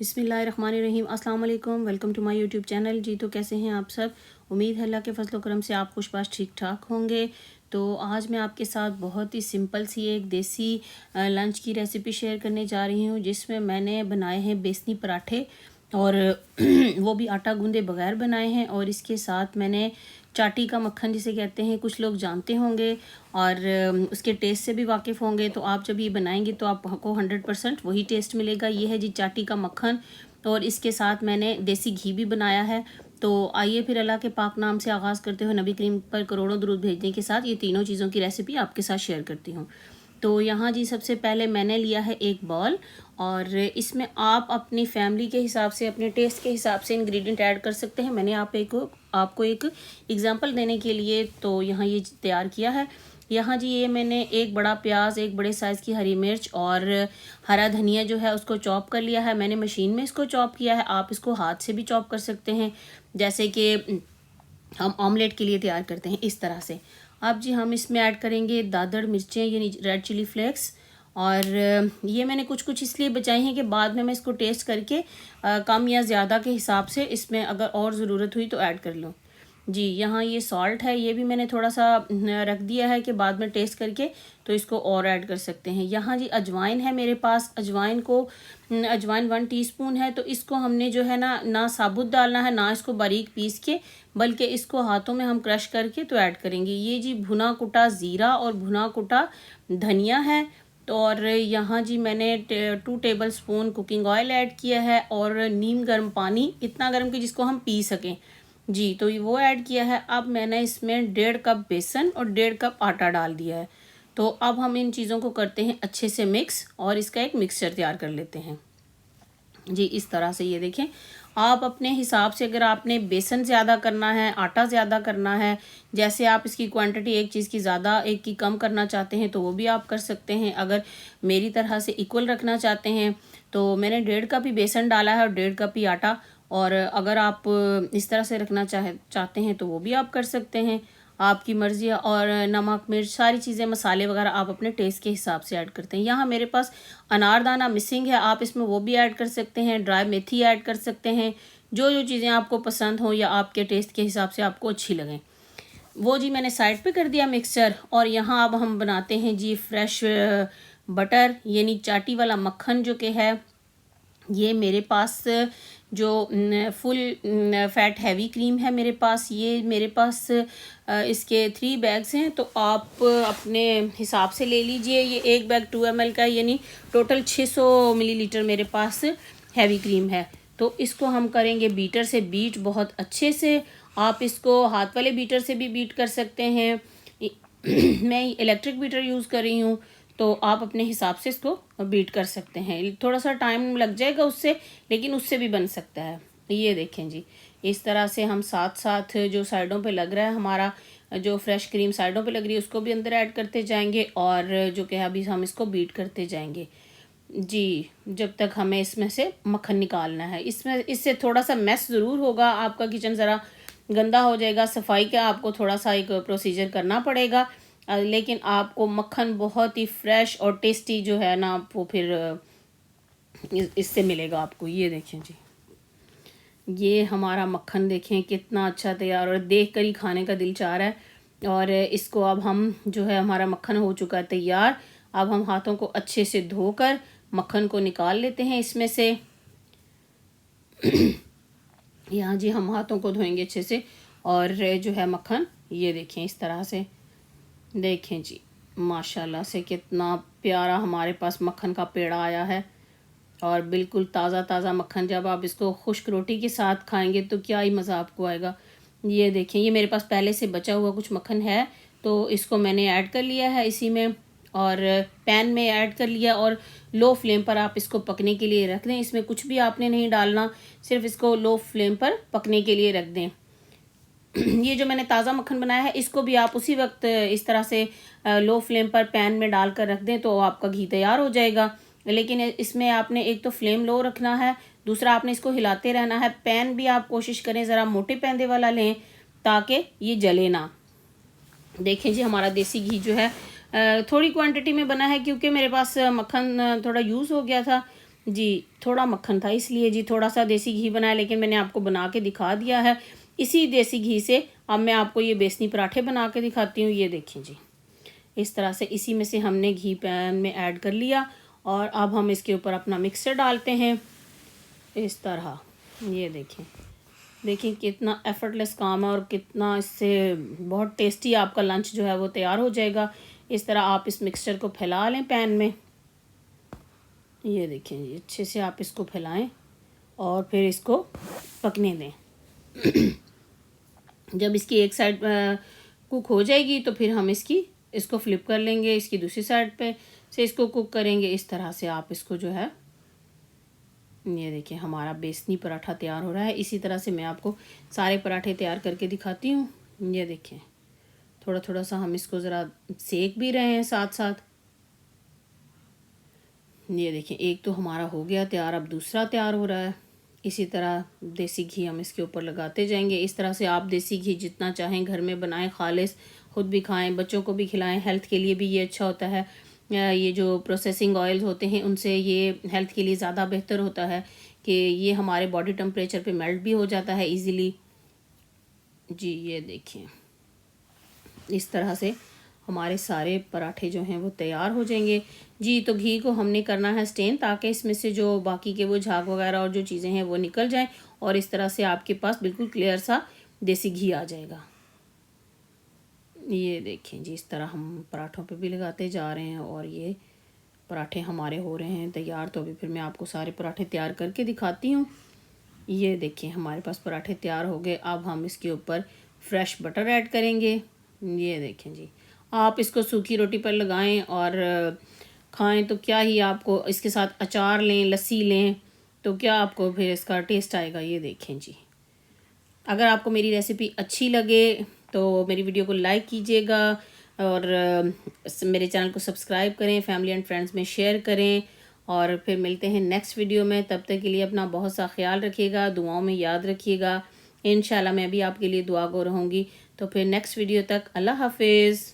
बिस्मिल्लाहिर्रहमानिर्रहीम। अस्सलाम वालेकुम। Welcome to my YouTube channel. जी तो कैसे हैं आप सब? उम्मीद है अल्लाह के फजल करम से आप खुशबाश ठीक ठाक होंगे। तो आज मैं आपके साथ बहुत ही सिंपल सी एक देसी लंच की रेसिपी शेयर करने जा रही हूँ, जिसमें मैंने बनाए हैं बेसनी पराठे और वो भी आटा गूंदे बगैर बनाए हैं। और इसके साथ मैंने चाटी का मक्खन जिसे कहते हैं, कुछ लोग जानते होंगे और उसके टेस्ट से भी वाकिफ़ होंगे। तो आप जब ये बनाएंगे तो आपको 100% वही टेस्ट मिलेगा। ये है जी चाटी का मक्खन, और इसके साथ मैंने देसी घी भी बनाया है। तो आइए फिर अल्लाह के पाक नाम से आगाज़ करते हुए नबी करीम पर करोड़ों दुरूद भेजने के साथ ये तीनों चीज़ों की रेसिपी आपके साथ शेयर करती हूँ। तो यहाँ जी सबसे पहले मैंने लिया है एक बॉल, और इसमें आप अपनी फैमिली के हिसाब से, अपने टेस्ट के हिसाब से इंग्रेडिएंट ऐड कर सकते हैं। मैंने आपको एक एग्जांपल देने के लिए तो यहाँ ये तैयार किया है। यहाँ जी ये मैंने एक बड़ा प्याज, एक बड़े साइज़ की हरी मिर्च और हरा धनिया जो है उसको चॉप कर लिया है। मैंने मशीन में इसको चॉप किया है, आप इसको हाथ से भी चॉप कर सकते हैं, जैसे कि हम ऑमलेट के लिए तैयार करते हैं इस तरह से। अब जी हम इसमें ऐड करेंगे दादड़ मिर्चें यानी रेड चिली फ्लेक्स। और ये मैंने कुछ कुछ इसलिए बचाई हैं कि बाद में मैं इसको टेस्ट करके कम या ज़्यादा के हिसाब से इसमें अगर और ज़रूरत हुई तो ऐड कर लूँ। जी यहाँ ये सॉल्ट है, ये भी मैंने थोड़ा सा रख दिया है कि बाद में टेस्ट करके तो इसको और ऐड कर सकते हैं। यहाँ जी अजवाइन है मेरे पास। अजवाइन 1 टीस्पून है। तो इसको हमने जो है ना साबुत डालना है, ना इसको बारीक पीस के, बल्कि इसको हाथों में हम क्रश करके तो ऐड करेंगे। ये जी भुना कुटा ज़ीरा और भुना कुटा धनिया है। तो और यहाँ जी मैंने 2 table spoon cooking oil add किया है, और नीम गर्म पानी, इतना गर्म कि जिसको हम पी सकें जी, तो ये वो ऐड किया है। अब मैंने इसमें 1.5 कप बेसन और 1.5 कप आटा डाल दिया है। तो अब हम इन चीज़ों को करते हैं अच्छे से मिक्स, और इसका एक मिक्सचर तैयार कर लेते हैं जी। इस तरह से ये देखें, आप अपने हिसाब से, अगर आपने बेसन ज़्यादा करना है, आटा ज़्यादा करना है, जैसे आप इसकी क्वांटिटी एक चीज़ की ज़्यादा एक की कम करना चाहते हैं तो वो भी आप कर सकते हैं। अगर मेरी तरह से इक्वल रखना चाहते हैं तो मैंने 1.5 कप ही बेसन डाला है और 1.5 कप ही आटा। और अगर आप इस तरह से रखना चाहते हैं तो वो भी आप कर सकते हैं, आपकी मर्ज़ी है। और नमक मिर्च सारी चीज़ें, मसाले वगैरह आप अपने टेस्ट के हिसाब से ऐड करते हैं। यहाँ मेरे पास अनारदाना मिसिंग है, आप इसमें वो भी ऐड कर सकते हैं, ड्राई मेथी ऐड कर सकते हैं। जो जो चीज़ें आपको पसंद हो या आपके टेस्ट के हिसाब से आपको अच्छी लगें, वो जी मैंने साइड पे कर दिया मिक्सचर। और यहाँ अब हम बनाते हैं जी फ्रेश बटर यानी चाटी वाला मक्खन, जो कि है ये मेरे पास जो फुल फैट हैवी क्रीम है मेरे पास। ये मेरे पास इसके 3 बैग्स हैं, तो आप अपने हिसाब से ले लीजिए। ये एक बैग 2 ml का, यानी टोटल 600 मिलीलीटर मेरे पास हैवी क्रीम है। तो इसको हम करेंगे बीटर से बीट बहुत अच्छे से। आप इसको हाथ वाले बीटर से भी बीट कर सकते हैं। मैं इलेक्ट्रिक बीटर यूज़ कर रही हूँ, तो आप अपने हिसाब से इसको बीट कर सकते हैं। थोड़ा सा टाइम लग जाएगा उससे, लेकिन उससे भी बन सकता है। ये देखें जी, इस तरह से हम साथ साथ जो साइडों पे लग रहा है, हमारा जो फ्रेश क्रीम साइडों पे लग रही है उसको भी अंदर ऐड करते जाएंगे, और जो कि अभी हम इसको बीट करते जाएंगे जी, जब तक हमें इसमें से मक्खन निकालना है। इससे थोड़ा सा मैस ज़रूर होगा, आपका किचन ज़रा गंदा हो जाएगा। सफाई का आपको थोड़ा सा एक प्रोसीजर करना पड़ेगा, लेकिन आपको मक्खन बहुत ही फ्रेश और टेस्टी जो है ना वो फिर इससे मिलेगा आपको। ये देखें जी, ये हमारा मक्खन देखें कितना अच्छा तैयार, और देख कर ही खाने का दिल चाह रहा है। और इसको अब हम जो है, हमारा मक्खन हो चुका है तैयार। अब हम हाथों को अच्छे से धोकर मक्खन को निकाल लेते हैं इसमें से। यहाँ जी हम हाथों को धोएंगे अच्छे से, और जो है मक्खन ये देखें इस तरह से। देखें जी, माशाल्लाह से कितना प्यारा हमारे पास मक्खन का पेड़ा आया है, और बिल्कुल ताज़ा ताज़ा मक्खन। जब आप इसको खुश्क रोटी के साथ खाएंगे तो क्या ही मज़ा आपको आएगा। ये देखें, ये मेरे पास पहले से बचा हुआ कुछ मक्खन है, तो इसको मैंने ऐड कर लिया है इसी में, और पैन में ऐड कर लिया, और लो फ्लेम पर आप इसको पकने के लिए रख दें। इसमें कुछ भी आपने नहीं डालना, सिर्फ इसको लो फ्लेम पर पकने के लिए रख दें। ये जो मैंने ताज़ा मक्खन बनाया है, इसको भी आप उसी वक्त इस तरह से लो फ्लेम पर पैन में डाल कर रख दें तो आपका घी तैयार हो जाएगा। लेकिन इसमें आपने एक तो फ्लेम लो रखना है, दूसरा आपने इसको हिलाते रहना है। पैन भी आप कोशिश करें ज़रा मोटे पैंदे वाला लें, ताकि ये जले ना। देखें जी, हमारा देसी घी जो है थोड़ी क्वांटिटी में बना है, क्योंकि मेरे पास मक्खन थोड़ा यूज़ हो गया था, जी, थोड़ा मक्खन था इसलिए जी थोड़ा सा देसी घी बनाया, लेकिन मैंने आपको बना के दिखा दिया है। इसी देसी घी से अब मैं आपको ये बेसनी पराठे बना के दिखाती हूँ। ये देखिए जी, इस तरह से इसी में से हमने घी पैन में ऐड कर लिया और अब हम इसके ऊपर अपना मिक्सचर डालते हैं इस तरह। ये देखिए कितना एफर्टलेस काम है और कितना इससे बहुत टेस्टी आपका लंच जो है वो तैयार हो जाएगा। इस तरह आप इस मिक्सचर को फैला लें पैन में। ये देखें जी, अच्छे से आप इसको फैलाएं और फिर इसको पकने दें। जब इसकी एक साइड कुक हो जाएगी तो फिर हम इसको फ्लिप कर लेंगे, इसकी दूसरी साइड पे से इसको कुक करेंगे। इस तरह से आप इसको जो है, ये देखिए हमारा बेसनी पराठा तैयार हो रहा है। इसी तरह से मैं आपको सारे पराठे तैयार करके दिखाती हूँ। ये देखें थोड़ा थोड़ा सा हम इसको ज़रा सेक भी रहे हैं साथ साथ। ये देखिए एक तो हमारा हो गया तैयार, अब दूसरा तैयार हो रहा है। इसी तरह देसी घी हम इसके ऊपर लगाते जाएंगे। इस तरह से आप देसी घी जितना चाहें घर में बनाएं, खालिस खुद भी खाएं, बच्चों को भी खिलाएं। हेल्थ के लिए भी ये अच्छा होता है। ये जो प्रोसेसिंग ऑयल्स होते हैं उनसे ये हेल्थ के लिए ज़्यादा बेहतर होता है कि ये हमारे बॉडी टेम्परेचर पे मेल्ट भी हो जाता है इजीली। जी ये देखिए इस तरह से हमारे सारे पराठे जो हैं वो तैयार हो जाएंगे। जी तो घी को हमने करना है स्टेन, ताकि इसमें से जो बाकी के वो झाग वगैरह और जो चीज़ें हैं वो निकल जाएं और इस तरह से आपके पास बिल्कुल क्लियर सा देसी घी आ जाएगा। ये देखें जी, इस तरह हम पराठों पे भी लगाते जा रहे हैं और ये पराठे हमारे हो रहे हैं तैयार। तो अभी फिर मैं आपको सारे पराठे तैयार करके दिखाती हूँ। ये देखिए हमारे पास पराठे तैयार हो गए। अब हम इसके ऊपर फ्रेश बटर ऐड करेंगे। ये देखें जी, आप इसको सूखी रोटी पर लगाएं और खाएं तो क्या ही, आपको इसके साथ अचार लें, लस्सी लें तो क्या आपको फिर इसका टेस्ट आएगा। ये देखें जी, अगर आपको मेरी रेसिपी अच्छी लगे तो मेरी वीडियो को लाइक कीजिएगा और मेरे चैनल को सब्सक्राइब करें, फैमिली एंड फ्रेंड्स में शेयर करें। और फिर मिलते हैं नेक्स्ट वीडियो में। तब तक के लिए अपना बहुत सा ख्याल रखिएगा, दुआओं में याद रखिएगा। इंशाल्लाह मैं भी आपके लिए दुआ गो रहूँगी। तो फिर नेक्स्ट वीडियो तक अल्लाह हाफिज़।